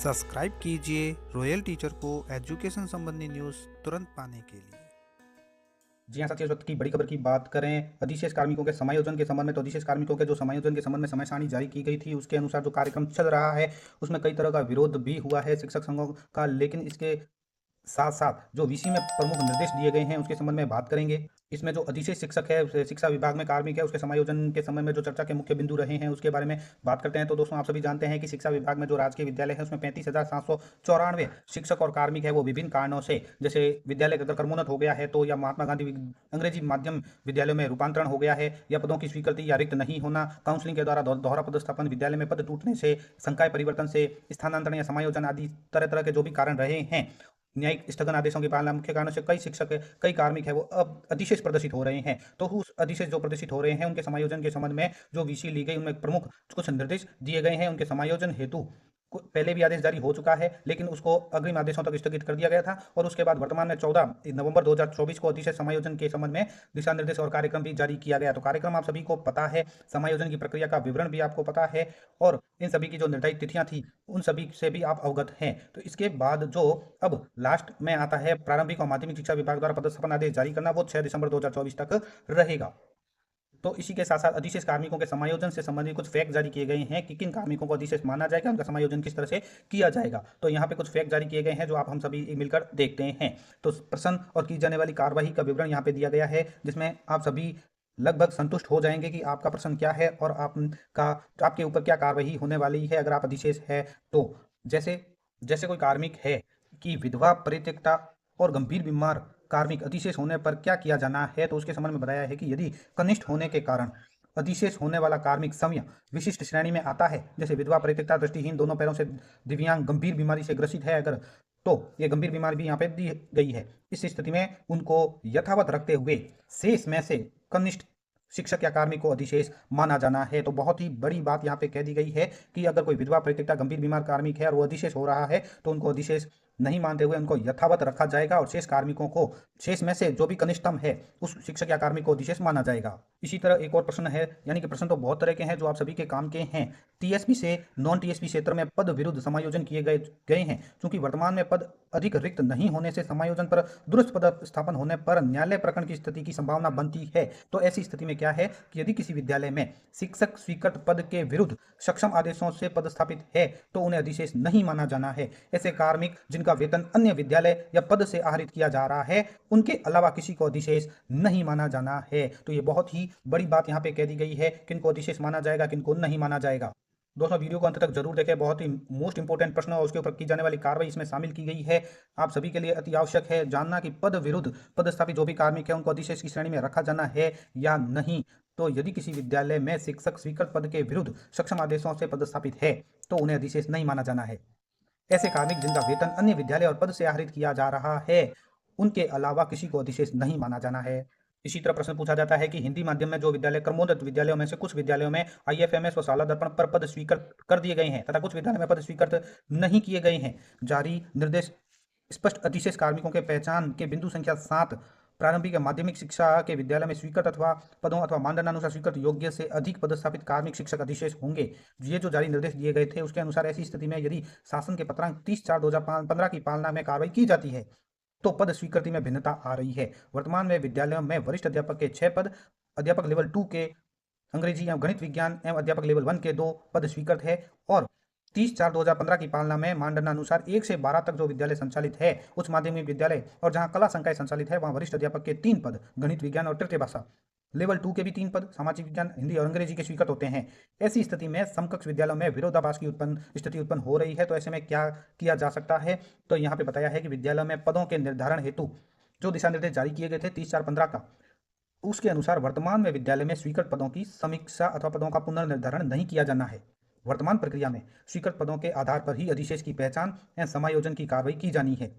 Subscribe कीजिए royal teacher को education संबंधी न्यूज़ तुरंत पाने के लिए। जी हाँ साथियों, इस वक्त की बड़ी खबर की बात करें अधिशेष कार्मिकों के समायोजन के संबंध में, तो अधिशेष कार्मिकों के जो समायोजन के संबंध में समय सारणी जारी की गई थी उसके अनुसार जो कार्यक्रम चल रहा है उसमें कई तरह का विरोध भी हुआ है शिक्षक संघों का। लेकिन इसके साथ साथ जो वीसी में प्रमुख निर्देश दिए गए हैं उसके संबंध में बात करेंगे। इसमें जो अधिशेष शिक्षक है, शिक्षा विभाग में कार्मिक है, उसके समायोजन के संबंध में जो चर्चा के मुख्य बिंदु रहे हैं उसके बारे में बात करते हैं। तो दोस्तों, आप सभी जानते हैं कि शिक्षा विभाग में जो राजकीय विद्यालय है उसमें 35,794 शिक्षक और कार्मिक है वो विभिन्न कारणों से, जैसे विद्यालय का अगर क्रमोन्नत हो गया है तो, या महात्मा गांधी अंग्रेजी माध्यम विद्यालयों में रूपांतरण हो गया है, या पदों की स्वीकृति या रिक्त नहीं होना, काउंसलिंग के द्वारा दोहरा पदस्थापन, विद्यालय में पद टूटने से, संकाय परिवर्तन से, स्थानांतरण या समायोजन आदि तरह तरह के जो भी कारण रहे हैं, न्यायिक स्थगन आदेशों की पालना, मुख्य कारणों से कई शिक्षक कई कार्मिक है वो अब अधिशेष प्रदर्शित हो रहे हैं। तो उस अधिशेष जो प्रदर्शित हो रहे हैं उनके समायोजन के संबंध में जो वीसी ली गई उनमें प्रमुख कुछ निर्देश दिए गए हैं। उनके समायोजन हेतु पहले भी आदेश जारी हो चुका है लेकिन उसको अग्रिम आदेशों तक स्थगित कर दिया गया था, और उसके बाद वर्तमान में 14 नवंबर 2024 को अधिशेष समायोजन के संबंध में दिशा निर्देश और कार्यक्रम भी जारी किया गया। तो कार्यक्रम आप सभी को पता है, समायोजन की प्रक्रिया का विवरण भी आपको पता है, और इन सभी की जो निर्धारित तिथियां थी उन सभी से भी आप अवगत हैं। तो इसके बाद जो अब लास्ट में आता है प्रारंभिक और माध्यमिक शिक्षा विभाग द्वारा पदस्थापन आदेश जारी करना, वो 6 दिसंबर 2024 तक रहेगा। तो इसी के साथ साथ अधिशेष कार्मिकों के समायोजन से संबंधित कुछ फैक्ट जारी किए गए हैं कि किन कार्मिकों को अधिशेष माना जाएगा, उनका समायोजन किस तरह से किया जाएगा। तो यहाँ पे कुछ फैक्ट जारी किए गए हैं जो आप हम सभी मिलकर देखते हैं। तो प्रश्न और की जाने वाली कार्रवाई का विवरण यहाँ पे दिया गया है, जिसमें आप सभी लगभग संतुष्ट हो जाएंगे कि आपका प्रश्न क्या है और आपके ऊपर क्या कार्रवाई होने वाली है अगर आप अधिशेष है तो। जैसे जैसे कोई कार्मिक है कि विधवा, परित्यक्ता और गंभीर बीमार कार्मिक अधिशेष होने पर क्या किया जाना है, तो उसके संबंध में बताया है कि यदि कनिष्ठ होने के कारण अधिशेष होने वाला कार्मिक समय विशिष्ट श्रेणी में आता है, जैसे विधवा, परित्यक्ता, दृष्टिहीन, दोनों पैरों से दिव्यांग, गंभीर बीमारी से ग्रसित है अगर, तो ये गंभीर बीमारी भी यहाँ पे दी गई है। इस स्थिति में उनको यथावत रखते हुए शेष में से कनिष्ठ शिक्षक या कार्मिक को अधिशेष माना जाना है। तो बहुत ही बड़ी बात यहाँ पे कह दी गई है कि अगर कोई विधवा, परित्यक्ता, गंभीर बीमार कार्मिक है और वो अधिशेष हो रहा है तो उनको अधिशेष नहीं मानते हुए उनको यथावत रखा जाएगा, और शेष कार्मिकों को, शेष में से जो भी कनिष्ठतम है उस शिक्षक या कार्मिक को अधिशेष माना जाएगा। इसी तरह एक और प्रश्न है, यानी कि प्रश्न तो बहुत तरह के हैं जो आप सभी के काम के हैं। टीएसपी से नॉन टीएसपी क्षेत्र में पद विरुद्ध समायोजन किए गए हैं। क्योंकि वर्तमान में पद अधिक रिक्त नहीं होने से समायोजन पर दुरुस्त पद स्थापन होने पर न्यायालय प्रकरण की स्थिति की संभावना बनती है। तो ऐसी स्थिति में क्या है कि यदि किसी विद्यालय में शिक्षक स्वीकृत पद के विरुद्ध सक्षम आदेशों से पदस्थापित है तो उन्हें अधिशेष नहीं माना जाना है। ऐसे कार्मिक जिनका वेतन अन्य विद्यालय या पद से आहरित किया जा रहा है उनके अलावा किसी को अधिशेष नहीं माना जाना है। तो ये बहुत ही बड़ी बात यहाँ पे कह दी गई है, किनको अधिशेष माना जाएगा, किनको नहीं माना जाएगा। दोस्तों, वीडियो को अंत तक जरूर देखें, बहुत ही मोस्ट इंपोर्टेंट प्रश्न और उसके ऊपर की जाने वाली कार्रवाई इसमें शामिल की गई है। आप सभी के लिए अति आवश्यक है जानना कि पद विरुद्ध पदस्थापित जो भी कार्मिक है उनको अधिशेष की श्रेणी में रखा जाना है या नहीं। तो यदि किसी विद्यालय में शिक्षक स्वीकृत पद के विरुद्ध सक्षम आदेशों से पदस्थापित है तो उन्हें अधिशेष नहीं माना जाना है। ऐसे कार्मिक जिनका वेतन अन्य विद्यालय और पद से आहरित किया जा रहा है उनके अलावा किसी को अधिशेष नहीं माना जाना है। इसी तरह प्रश्न पूछा जाता है कि हिंदी माध्यम में जो विद्यालय क्रमोन्नत विद्यालयों में से कुछ विद्यालयों में आईएफएमएस व शाला दर्पण पर पद स्वीकृत कर दिए गए हैं तथा कुछ विद्यालय में पद स्वीकृत नहीं किए गए हैं। जारी निर्देश स्पष्ट अधिशेष कार्मिकों के पहचान के बिंदु संख्या 7 प्रारंभिक या माध्यमिक शिक्षा के विद्यालय में स्वीकृत अथवा पदों अथवा मानदंडानुसार स्वीकृत योग्य से अधिक पदस्थापित कार्मिक शिक्षक अधिशेष होंगे। ये जो जारी निर्देश दिए गए थे उसके अनुसार ऐसी स्थिति में यदि शासन के पत्रांक 30/4/2015 की पालना में कार्रवाई की जाती है तो पद स्वीकृति में भिन्नता आ रही है। वर्तमान में विद्यालयों में वरिष्ठ अध्यापक के 6 पद, अध्यापक लेवल 2 के अंग्रेजी एवं गणित विज्ञान एवं अध्यापक लेवल 1 के 2 पद स्वीकृत है, और 30/4/2015 की पालना में मानदंडानुसार 1 से 12 तक जो विद्यालय संचालित है उच्च माध्यमिक विद्यालय और जहां कला संकाय संचालित है वहां वरिष्ठ अध्यापक के 3 पद, गणित विज्ञान और तृतीय भाषा लेवल 2 के भी 3 पद, सामाजिक विज्ञान, हिंदी और अंग्रेजी के स्वीकृत होते हैं। ऐसी स्थिति में समकक्ष विद्यालयों में विरोधाभास की स्थिति उत्पन्न हो रही है। तो ऐसे में क्या किया जा सकता है, तो यहाँ पे बताया है कि विद्यालयों में पदों के निर्धारण हेतु जो दिशा निर्देश जारी किए गए थे 30/4/15 का, उसके अनुसार वर्तमान में विद्यालय में स्वीकृत पदों की समीक्षा अथवा पदों का पुनर्निर्धारण नहीं किया जाना है। वर्तमान प्रक्रिया में स्वीकृत पदों के आधार पर ही अधिशेष की पहचान एवं समायोजन की कार्रवाई की जानी है।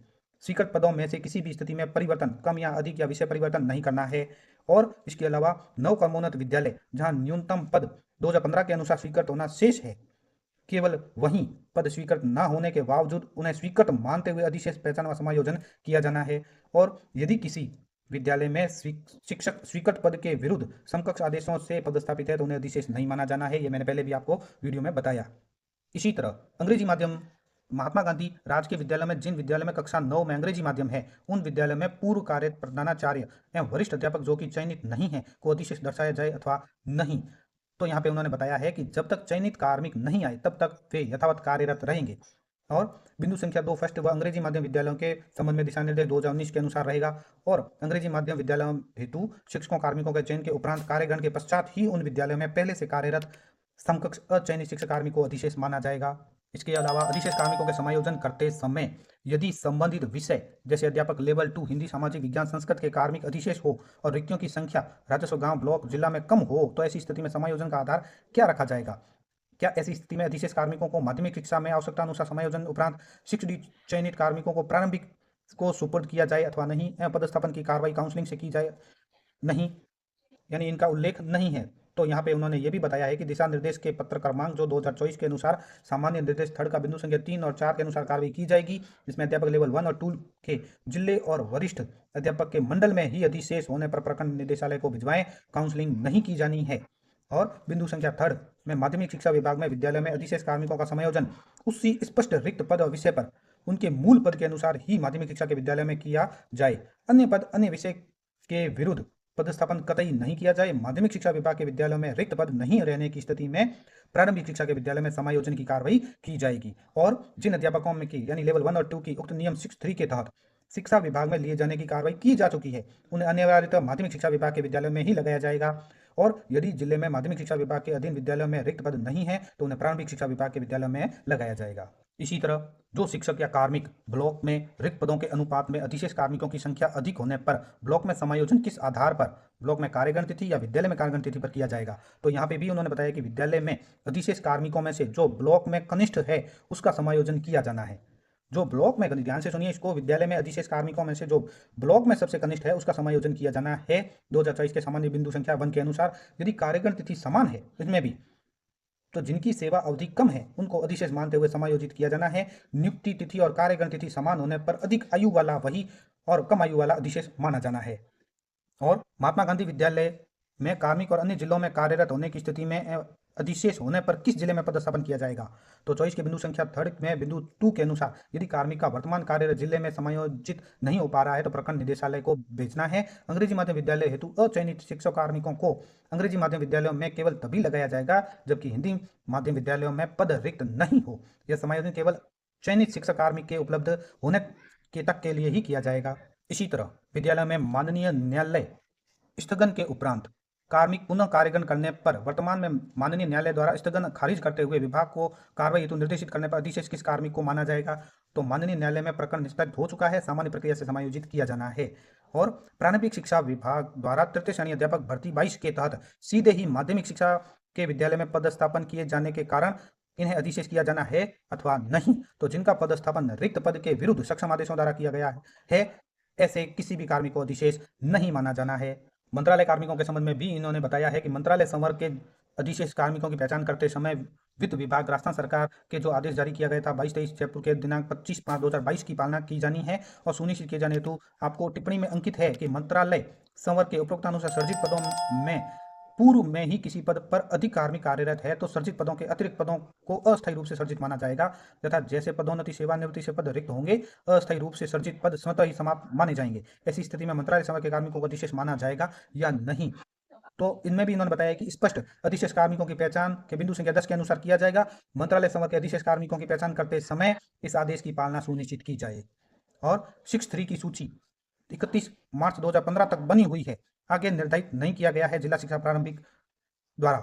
स्वीकृत पदों में से किसी भी स्थिति में परिवर्तन, कम या अधिक या विषय परिवर्तन नहीं करना है। और इसके अलावा नव क्रमोन्नत विद्यालय जहां न्यूनतम पद 2015 के अनुसार स्वीकृत होना शेष है, केवल वहीं पद स्वीकृत न होने के बावजूद उन्हें स्वीकृत मानते हुए अधिशेष पहचान व समायोजन किया जाना है। और यदि किसी विद्यालय में शिक्षक स्वीकृत पद के विरुद्ध समकक्ष आदेशों से पदस्थापित है तो उन्हें अधिशेष नहीं माना जाना है। ये मैंने पहले भी आपको वीडियो में बताया। इसी तरह अंग्रेजी माध्यम महात्मा गांधी राजकीय विद्यालय में जिन विद्यालय में कक्षा 9 में अंग्रेजी माध्यम है, उन विद्यालय में पूर्व कार्यरत प्रधानाचार्य एवं वरिष्ठ अध्यापक जो कि चयनित नहीं है को अधिशेष दर्शाया जाए अथवा नहीं। तो यहाँ पे उन्होंने बताया है कि जब तक चयनित कार्मिक नहीं आए तब तक वे यथावत कार्यरत रहेंगे। और बिंदु संख्या 2 फर्स्ट व अंग्रेजी माध्यम विद्यालयों के संबंध में दिशा निर्देश 2019 के अनुसार रहेगा और अंग्रेजी माध्यम विद्यालयों हेतु शिक्षकों कार्मिकों के चयन के उपरांत कार्यग्रहण के पश्चात ही उन विद्यालयों में पहले से कार्यरत समकक्ष अचयनित शिक्षक कार्मिक को अधिशेष माना जाएगा। इसके अलावा अधिशेष कार्मिकों के समायोजन करते समय यदि संबंधित विषय जैसे अध्यापक लेवल 2 हिंदी सामाजिक विज्ञान संस्कृत के कार्मिक अधिशेष हो और रिक्तियों की संख्या राजस्व गांव ब्लॉक जिला में कम हो तो ऐसी स्थिति में समायोजन का आधार क्या रखा जाएगा? क्या ऐसी स्थिति में अधिशेष कार्मिकों को माध्यमिक शिक्षा में आवश्यकता अनुसार समायोजन उपरांत 6D चयनित कार्मिकों को प्रारंभिक को सुपुर्द किया जाए अथवा नहीं? पदस्थापन की कार्रवाई काउंसलिंग से की जाए नहीं, यानी इनका उल्लेख नहीं है। तो यहाँ पे उन्होंने ये भी बताया है कि दिशा निर्देश के पत्र क्रमांक जो 2024 के अनुसार सामान्य निर्देश थर्ड का बिंदु संख्या 3 और 4 के अनुसार कार्रवाई की जाएगी, जिसमें अध्यापक लेवल 1 और 2 के जिले और वरिष्ठ अध्यापक के मंडल में ही अधिशेष होने पर प्रखंड निदेशालय को भिजवाएं, काउंसलिंग नहीं की जानी है। और बिंदु संख्या थर्ड में माध्यमिक शिक्षा विभाग में विद्यालय में अधिशेष कार्मिकों का समायोजन उसी स्पष्ट रिक्त पद और विषय पर उनके मूल पद के अनुसार ही माध्यमिक शिक्षा के विद्यालय में किया जाए। अन्य पद अन्य विषय के विरुद्ध पदस्थापन कतई नहीं किया जाए। माध्यमिक शिक्षा विभाग के विद्यालयों में रिक्त पद नहीं रहने की स्थिति में प्रारंभिक शिक्षा के विद्यालय में समायोजन की कार्रवाई की जाएगी। और जिन अध्यापकों में की यानी लेवल 1 और 2 की उक्त नियम 6(3) के तहत शिक्षा विभाग में लिए जाने की कार्रवाई की जा चुकी है, उन्हें अनिवार्यतः माध्यमिक शिक्षा विभाग के विद्यालय में ही लगाया जाएगा। और यदि जिले में माध्यमिक शिक्षा विभाग के अधीन विद्यालयों में रिक्त पद नहीं है तो उन्हें प्रारंभिक शिक्षा विभाग के विद्यालय में लगाया जाएगा। इसी तरह जो शिक्षक या कार्मिक ब्लॉक में रिक्त पदों के अनुपात में अधिशेष कार्मिकों की संख्या अधिक होने पर ब्लॉक में समायोजन किस आधार पर, ब्लॉक में कार्यग्रहण तिथि या विद्यालय में कार्यग्रहण तिथि पर किया जाएगा? तो यहाँ पे भी उन्होंने बताया कि विद्यालय में अधिशेष कार्मिकों में से जो ब्लॉक में कनिष्ठ है उसका समायोजन किया जाना है। जो ब्लॉक में, ध्यान से सुनिए इसको, विद्यालय में अधिशेष कार्मिकों में से जो ब्लॉक में सबसे कनिष्ठ है उसका समायोजन किया जाना है 2024 के सामान्य बिंदु संख्या 1 के अनुसार। यदि कार्यग्रहण तिथि समान है इसमें भी तो जिनकी सेवा अवधि कम है उनको अधिशेष मानते हुए समायोजित किया जाना है। नियुक्ति तिथि और कार्यग्रहण तिथि समान होने पर अधिक आयु वाला वही और कम आयु वाला अधिशेष माना जाना है। और महात्मा गांधी विद्यालय में कार्मिक और अन्य जिलों में कार्यरत होने की स्थिति में अधिशेष होने पर किस जिले में पदस्थापन किया जाएगा? तो 24 के बिंदु संख्या 3 में बिंदु 2 के अनुसार यदि कार्मिक का वर्तमान कार्यरत जिले में समायोजित नहीं हो पा रहा है तो प्रखंड निदेशालय को भेजना है। अंग्रेजी माध्यम विद्यालय हेतु अचयनित शिक्षक कार्मिकों को अंग्रेजी माध्यम विद्यालयों में केवल तभी लगाया जाएगा जबकि हिंदी माध्यम विद्यालयों में पद रिक्त नहीं हो। यह समायोजन केवल चयनित शिक्षक कार्मिक के उपलब्ध होने के तक के लिए ही किया जाएगा। इसी तरह विद्यालय में माननीय न्यायालय स्थगन के उपरांत कार्मिक पुनः कार्यग्रहण करने पर वर्तमान में माननीय न्यायालय द्वारा स्थगन खारिज करते हुए विभाग को कार्रवाई हेतु निर्देशित करने पर अधिशेष किस कार्मिक को माना जाएगा? तो माननीय न्यायालय में प्रकरण निष्पादित हो चुका है, सामान्य प्रक्रिया से समायोजित किया जाना है। और प्रारंभिक शिक्षा विभाग द्वारा तृतीय श्रेणी अध्यापक भर्ती 22 के तहत सीधे ही माध्यमिक शिक्षा के विद्यालय में पदस्थापन किए जाने के कारण इन्हें अधिशेष किया जाना है अथवा नहीं? तो जिनका पदस्थापन रिक्त पद के विरुद्ध सक्षम आदेशों द्वारा किया गया है ऐसे किसी भी कार्मिक को अधिशेष नहीं माना जाना है। मंत्रालय कार्मिकों के संबंध में भी इन्होंने बताया है कि मंत्रालय संवर्ग के अधिशेष कार्मिकों की पहचान करते समय वित्त विभाग राजस्थान सरकार के जो आदेश जारी किया गया था 22-23 जयपुर के दिनांक 25/5/2022 की पालना की जानी है। और सुनिश्चित किए जाने हेतु आपको टिप्पणी में अंकित है कि मंत्रालय संवर्ग के उपरोक्तानुसार सर्जित पदों में पूर्व में ही किसी पद पर अधिक कार्मिक कार्यरत है तो सर्जित पदों के अतिरिक्त पदों को अस्थायी रूप से सर्जित माना जाएगा तथा जैसे पदोन्नति सेवानिवृत्ति से पद रिक्त होंगे अस्थायी रूप से सर्जित पद स्वतः ही समाप्त माने जाएंगे। ऐसी स्थिति में मंत्रालय सेवा के कार्मिकों को अधिशेष माना जाएगा या नहीं? तो इनमें भी इन्होंने बताया कि स्पष्ट अधिशेष कार्मिकों की पहचान के बिंदु संख्या 10 के अनुसार किया जाएगा। मंत्रालय संवर्ग के अधिशेष कार्मिकों की पहचान करते समय इस आदेश की पालना सुनिश्चित की जाए। और 6(3) की सूची 31 मार्च 2015 तक बनी हुई है, आगे निर्धारित नहीं किया गया है जिला शिक्षा प्रारंभिक द्वारा।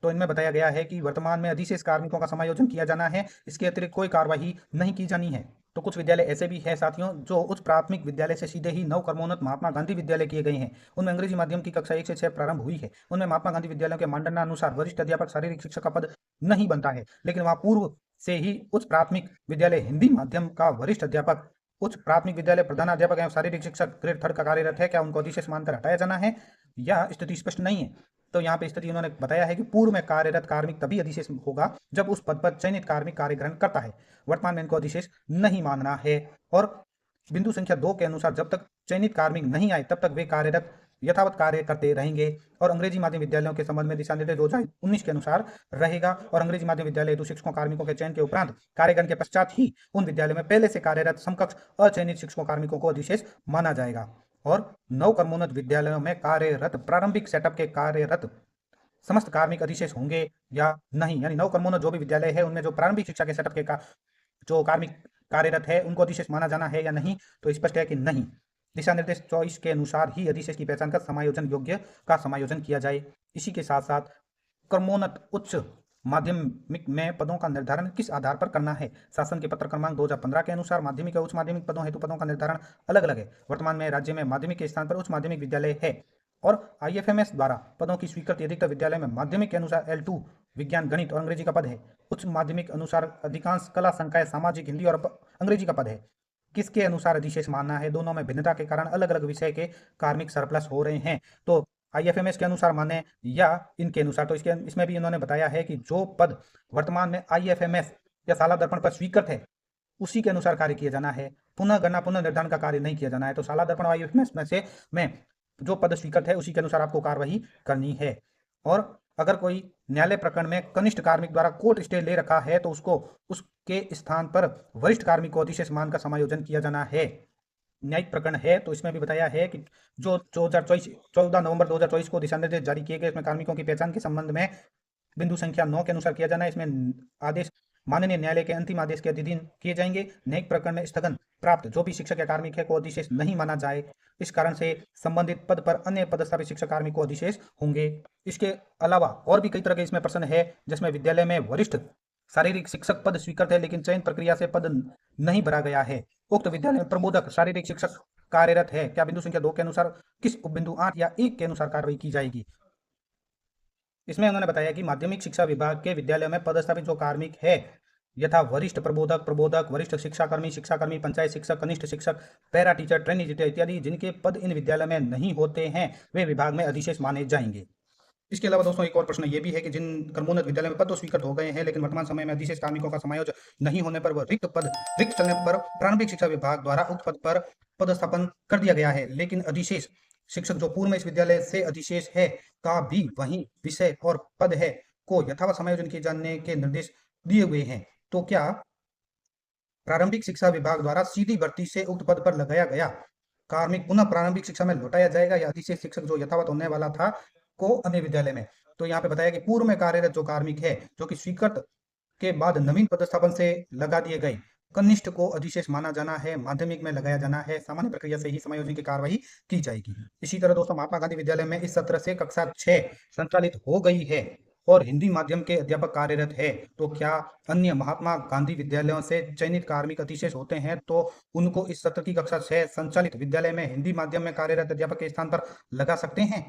तो इनमें बताया गया है कि वर्तमान में अधिशेष कार्मिकों का समायोजन किया जाना है, इसके अतिरिक्त कोई कार्यवाही नहीं की जानी है। तो कुछ विद्यालय ऐसे भी हैं साथियों जो उच्च प्राथमिक विद्यालय से सीधे ही नव कर्मोन्नत महात्मा गांधी विद्यालय किए गए हैं। उनमें अंग्रेजी माध्यम की कक्षा 1 से 6 प्रारंभ हुई है। उनमें महात्मा गांधी विद्यालयों के मानदंडानुसार वरिष्ठ अध्यापक शारीरिक शिक्षक का पद नहीं बनता है, लेकिन वहाँ पूर्व से ही उच्च प्राथमिक विद्यालय हिंदी माध्यम का वरिष्ठ अध्यापक, उच्च प्राथमिक विद्यालय प्रधानाध्यापक एवं शारीरिक शिक्षक ग्रेड 3 का कार्यरत है। क्या उनको अधिशेष मानकर हटाया जाना है? यह स्थिति स्पष्ट नहीं है। तो यहाँ पे स्थिति उन्होंने बताया है कि पूर्व में कार्यरत कार्मिक तभी अधिशेष होगा जब उस पद पर चयनित कार्मिक कार्य ग्रहण करता है। वर्तमान में इनको अधिशेष नहीं मानना है। और बिंदु संख्या 2 के अनुसार जब तक चयनित कार्मिक नहीं आए तब तक वे कार्यरत यथावत कार्य करते रहेंगे और अंग्रेजी माध्यम विद्यालयों के संबंध में दिशा निर्देश 2019 के अनुसार रहेगा और अंग्रेजी माध्यम विद्यालय हेतु शिक्षकों कार्मिकों के चयन के उपरांत कार्यगण के पश्चात ही उन विद्यालयों में पहले से कार्यरत समकक्ष अचयनित शिक्षकों कार्मिकों को अधिशेष माना जाएगा। और नव कर्मोन्नत विद्यालयों में कार्यरत प्रारंभिक सेटअप के कार्यरत समस्त कार्मिक अधिशेष होंगे या नहीं, यानी नव कर्मोन्नत जो भी विद्यालय है उनमें जो प्रारंभिक शिक्षा के सेटअप के जो कार्मिक कार्यरत है उनको अधिशेष माना जाना है या नहीं, तो स्पष्ट है कि नहीं। दिशा निर्देश 24 के अनुसार ही अधिशेष की पहचान कर समायोजन योग्य का समायोजन किया जाए। इसी के साथ साथ कर्मोन्नत उच्च माध्यमिक में पदों का निर्धारण किस आधार पर करना है। शासन के पत्र क्रमांक 2015 के अनुसार माध्यमिक और उच्च माध्यमिक पदों हेतु पदों का निर्धारण अलग अलग है। वर्तमान में राज्य में माध्यमिक के स्थान पर उच्च माध्यमिक विद्यालय है और IFMS द्वारा पदों की स्वीकृति अधिकतर विद्यालय में माध्यमिक के अनुसार L2 विज्ञान गणित और अंग्रेजी का पद है। उच्च माध्यमिक अनुसार अधिकांश कला संकाय सामाजिक हिंदी और अंग्रेजी का पद है। किसके अनुसार अधिशेष मानना है, दोनों में भिन्नता के कारण अलग अलग विषय के कार्मिक सरप्लस हो रहे हैं, तो IFMS के अनुसार माने या इनके अनुसार। तो इसमें भी इन्होंने बताया है कि जो पद वर्तमान में IFMS या शाला दर्पण पर स्वीकृत है उसी के अनुसार कार्य किया जाना है। पुनः गणना पुनः निर्धारण का कार्य नहीं किया जाना है। तो शाला दर्पण और IFMS में जो पद स्वीकृत है उसी के अनुसार आपको कार्यवाही करनी है। और अगर कोई न्यायालय प्रकरण में कनिष्ठ कार्मिक द्वारा कोर्ट स्टे ले रखा है तो उसको उसके स्थान पर वरिष्ठ कार्मिक को अधिशेष मान का समायोजन किया जाना है। न्यायिक प्रकरण है तो इसमें भी बताया है कि जो 14 नवंबर 2024 को दिशा निर्देश जारी किए गए, इसमें कार्मिकों की पहचान के संबंध में बिंदु संख्या 9 के अनुसार किया जाना है। इसमें आदेश माननीय न्यायालय के अंतिम आदेश के अधीन किए जाएंगे। न्यायिक प्रकरण में स्थगन प्राप्त जो भी शिक्षक या कार्मिक है को अधिशेष नहीं माना जाए। इस कारण से संबंधित पद पर अन्य पदस्थापित शिक्षक कार्मिक को अधिशेष होंगे। इसके अलावा और भी कई तरह के इसमें प्रश्न है, जिसमें विद्यालय में वरिष्ठ शारीरिक शिक्षक पद स्वीकृत है लेकिन चयन प्रक्रिया से पद नहीं भरा गया है। उक्त विद्यालय में प्रबोधक शारीरिक शिक्षक कार्यरत है, क्या बिंदु संख्या 2 के अनुसार किस उपबिंदु 8 या 1 के अनुसार कार्रवाई की जाएगी। इसमें उन्होंने बताया कि माध्यमिक शिक्षा विभाग के विद्यालयों में पदस्थापित जो कार्मिक है यथा वरिष्ठ प्रबोधक, वरिष्ठ शिक्षाकर्मी, पंचायत शिक्षक, कनिष्ठ शिक्षक, पैरा टीचर, ट्रेनी टीचर इत्यादि जिनके पद इन विद्यालय में नहीं होते हैं वे विभाग में अधिशेष माने जाएंगे। इसके अलावा दोस्तों एक और प्रश्न ये भी है कि जिन कर्मोन्नत विद्यालय में पद तो स्वीकृत हो गए हैं लेकिन वर्तमान समय में अधिशेष कार्मिकों का समायोजन नहीं होने पर वह रिक्त चलने पर प्रारंभिक शिक्षा विभाग द्वारा उक्त पद पर पदस्थापन कर दिया गया है, लेकिन अधिशेष शिक्षक जो पूर्व में इस विद्यालय से अधिशेष है का भी वही विषय और पद है को यथावत समायोजन किए जाने के निर्देश दिए हुए हैं, तो क्या प्रारंभिक शिक्षा विभाग द्वारा सीधी भर्ती से उक्त पद पर लगाया गया कार्मिक पुनः प्रारंभिक शिक्षा में लौटाया जाएगा या अधिशेष शिक्षक जो यथावत होने वाला था को अन्य विद्यालय में। तो यहाँ पे बताया कि पूर्व में कार्यरत जो कार्मिक है जो कि स्वीकृत के बाद नवीन पदस्थापन से लगा दिए गए कनिष्ठ को अधिशेष माना जाना है, माध्यमिक में लगाया जाना है। सामान्य प्रक्रिया से ही समायोजन की कार्रवाई की जाएगी। इसी तरह दोस्तों महात्मा गांधी विद्यालय में इस सत्र से कक्षा 6 संचालित हो गई है और हिंदी माध्यम के अध्यापक कार्यरत है, तो क्या अन्य महात्मा गांधी विद्यालयों से चयनित कार्मिक अधिशेष होते हैं तो उनको इस सत्र की कक्षा 6 संचालित विद्यालय में हिंदी माध्यम में कार्यरत अध्यापक के स्थान पर लगा सकते हैं।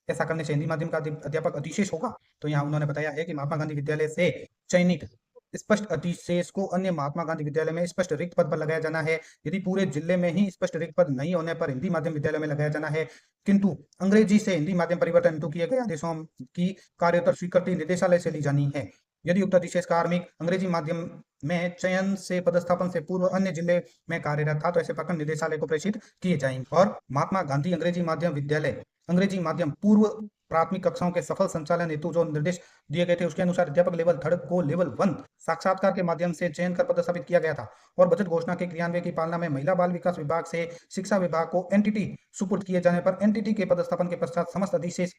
ऐसा करने से हिंदी माध्यम का अध्यापक अधिशेष होगा। तो यहाँ उन्होंने बताया है कि महात्मा गांधी विद्यालय से चयनित स्पष्ट अधिशेष को अन्य महात्मा गांधी विद्यालय में स्पष्ट रिक्त पद पर लगाया जाना है। यदि पूरे जिले में ही स्पष्ट रिक्त पद नहीं होने पर हिंदी माध्यम विद्यालय में लगाया जाना है, किंतु अंग्रेजी से हिंदी माध्यम परिवर्तन हेतु किए गए आदेशों की कार्योत्तर स्वीकृति निदेशालय से ली जानी है। यदि उक्त अधिशेष कार्मिक अंग्रेजी माध्यम में चयन से पदस्थापन से पूर्व अन्य जिले में कार्यरत था तो ऐसे प्रकरण निदेशालय को प्रेषित किए जाएंगे। और महात्मा गांधी अंग्रेजी माध्यम विद्यालय अंग्रेजी माध्यम पूर्व प्राथमिक कक्षाओं के सफल संचालन हेतु जो निर्देश दिए गए थे उसके अनुसार अध्यापक लेवल 3 को लेवल 1 साक्षात्कार के माध्यम से चयन कर पदस्थापित किया गया था और बजट घोषणा के क्रियान्वयन की पालना में महिला बाल विकास विभाग से शिक्षा विभाग को एनटीटी सुपुर्द किए जाने पर एनटीटी के पदस्थापन के पश्चात समस्त अधिशेष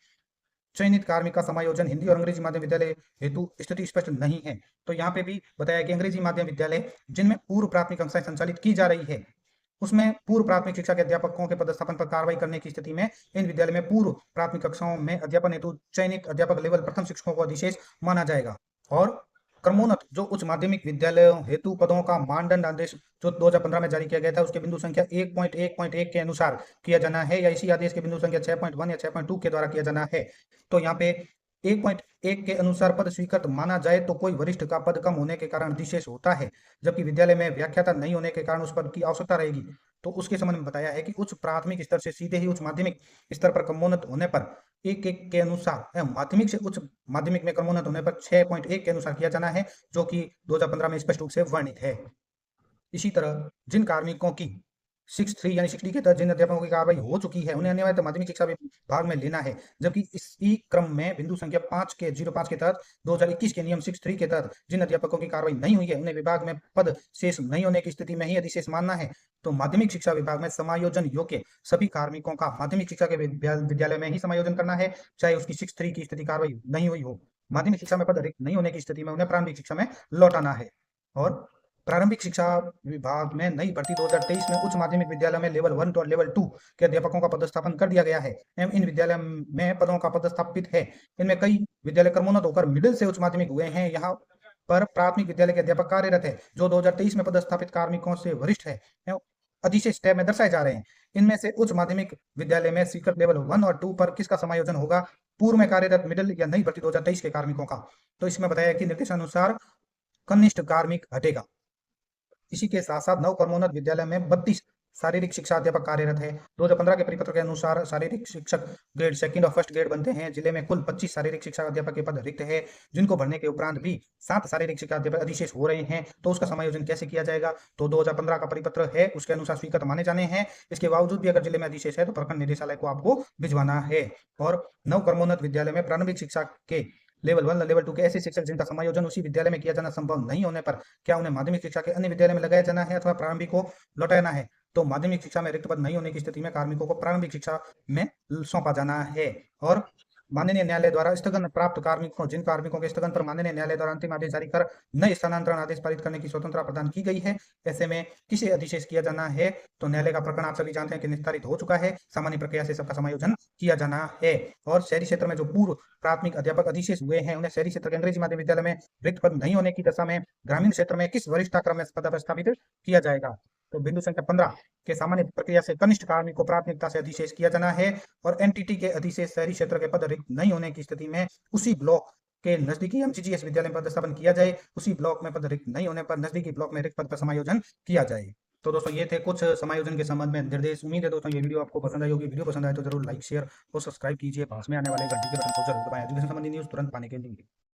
चयनित कार्मिक का समायोजन हिंदी और अंग्रेजी माध्यम विद्यालय हेतु स्थिति स्पष्ट नहीं है। तो यहाँ पे भी बताया कि अंग्रेजी माध्यम विद्यालय जिनमें पूर्व प्राथमिक कक्षाएं संचालित की जा रही है उसमें पूर्व प्राथमिक शिक्षा के अध्यापकों के पदस्थापन पर कार्रवाई करने की स्थिति में इन विद्यालय में पूर्व प्राथमिक कक्षाओं में अध्यापन हेतु चयनित अध्यापक लेवल प्रथम शिक्षकों को अधिशेष माना जाएगा। और क्रमोन्नत जो उच्च माध्यमिक विद्यालयों हेतु पदों का मानदंड आदेश जो 2015 में जारी किया गया था उसके बिंदु संख्या 1.1.1 के अनुसार किया जाना है या इसी आदेश के बिंदु संख्या 6.1 या 6.2 के द्वारा किया जाना है। तो यहाँ पे 1.1 के अनुसार पद स्वीकृत माना जाए तो कोई वरिष्ठ का पद कम होने के कारण अधिशेष होता है, जबकि विद्यालय में व्याख्याता नहीं होने के कारण उस पद की आवश्यकता रहेगी। तो उसके संबंध में बताया है कि उच्च प्राथमिक स्तर से सीधे ही उच्च माध्यमिक स्तर पर क्रमोन्नत होने पर 1.1 के अनुसार माध्यमिक से उच्च माध्यमिक में क्रमोन्नत होने पर 6.1 के अनुसार किया जाना है, जो कि 2015 में स्पष्ट रूप से वर्णित है। इसी तरह जिन कार्मिकों की 6(3) यानी 6D के तहत जिन अध्यापकों की कार्रवाई हो चुकी है उन्हें अनिवार्य माध्यमिक शिक्षा विभाग में लेना है, जबकि इसी क्रम में बिंदु संख्या 5 के 05 के तहत 2021 के नियम 6(3) के तहत जिन अध्यापकों की कार्रवाई नहीं हुई है उन्हें विभाग में पद शेष नहीं होने की स्थिति में ही अधिशेष मानना है। तो माध्यमिक शिक्षा विभाग में समायोजन योग्य सभी कार्मिकों का माध्यमिक शिक्षा के विद्यालय में ही समायोजन करना है, चाहे उसकी 6(3) की स्थिति कार्रवाई नहीं हुई हो। माध्यमिक शिक्षा में पद रिक्त नहीं होने की स्थिति में उन्हें प्रारंभिक शिक्षा में लौटाना है। और प्रारंभिक शिक्षा विभाग में नई भर्ती 2023 में उच्च माध्यमिक विद्यालय में लेवल 1 और लेवल 2 के अध्यापकों का पदस्थापन कर दिया गया है एवं इन विद्यालय में पदों का पदस्थापित है। इनमें कई विद्यालय क्रमोन्नत होकर मिडिल से उच्च माध्यमिक हुए हैं। यहाँ पर प्राथमिक विद्यालय के अध्यापक कार्यरत है जो 2023 में पदस्थापित कार्मिकों से वरिष्ठ है एवं अधिशेष टैब में दर्शाए जा रहे हैं। इनमें से उच्च माध्यमिक विद्यालय में स्वीकृत लेवल 1 और 2 पर किसका समायोजन होगा? पूर्व में कार्यरत मिडिल या नई भर्ती 2023 के कार्मिकों का। तो इसमें बताया कि निर्देशानुसार कनिष्ठ कार्मिक हटेगा। इसी के साथ साथ नव क्रमोन्नत विद्यालय में 32 शारीरिक शिक्षा अध्यापक कार्यरत है। 2015 के परिपत्र के अनुसार शारीरिक शिक्षक ग्रेड सेकंड और फर्स्ट ग्रेड बनते हैं। जिले में कुल 25 शारीरिक शिक्षा अध्यापक के पद रिक्त है, जिनको भरने के उपरांत भी 7 शारीरिक शिक्षा अध्यापक अधिशेष हो रहे हैं। तो उसका समायोजन कैसे किया जाएगा? तो 2015 का परिपत्र है, उसके अनुसार स्वीकृत माने जाने हैं। इसके बावजूद भी अगर जिले में अधिशेष है तो प्रखंड निदेशालय को आपको भिजवाना है। और नव क्रमोन्नत विद्यालय में प्रारंभिक शिक्षा के लेवल 1 लेवल 2 के ऐसे शिक्षक जिनका समायोजन उसी विद्यालय में किया जाना संभव नहीं होने पर क्या उन्हें माध्यमिक शिक्षा के अन्य विद्यालय में लगाया जाना है अथवा प्रारंभिक को लौटाना है? तो माध्यमिक शिक्षा में रिक्त पद नहीं होने की स्थिति में कार्मिकों को प्रारंभिक शिक्षा में सौंपा जाना है। और माननीय न्यायालय द्वारा स्थगन प्राप्त कार्मिकों, जिन कार्मिकों के स्थगन पर माननीय न्यायालय द्वारा अंतिम आदेश जारी कर नए स्थानांतरण आदेश पारित करने की स्वतंत्रता प्रदान की गई है, ऐसे में किसे अधिशेष किया जाना है? तो न्यायालय का प्रकरण आप सभी जानते हैं कि निस्तारित हो चुका है। सामान्य प्रक्रिया से सबका समायोजन किया जाना है। और शहरी क्षेत्र में जो पूर्व प्राथमिक अध्यापक अधिशेष हुए हैं उन्हें शहरी क्षेत्र के अंग्रेजी माध्यम विद्यालय में रिक्त पद नहीं होने की दशा में ग्रामीण क्षेत्र में किस वरिष्ठता क्रम में पदस्थापित किया जाएगा? तो बिंदु संख्या 15 के सामान्य प्रक्रिया से कनिष्ठ कार्मिक को प्राथमिकता से अधिशेष किया जाना है। और एनटीटी के अधिशेष शहरी क्षेत्र के पद रिक्त नहीं होने की स्थिति में उसी ब्लॉक के नजदीकी एमजीजीएस विद्यालय में पदस्थापन किया जाए। उसी ब्लॉक में पद रिक्त नहीं होने पर नजदीकी ब्लॉक में रिक्त पद पर समायोजन किया जाए। तो दोस्तों ये थे कुछ समायोजन के संबंध में निर्देश। उम्मीद है दोस्तों ये वीडियो आपको पसंद आई होगी। वीडियो पसंद आए तो जरूर लाइक शेयर और सब्सक्राइब कीजिए। पास में आने वाले घंटी के बटन को जरूर दबाएं एजुकेशन संबंधी न्यूज तुरंत पाने के लिए।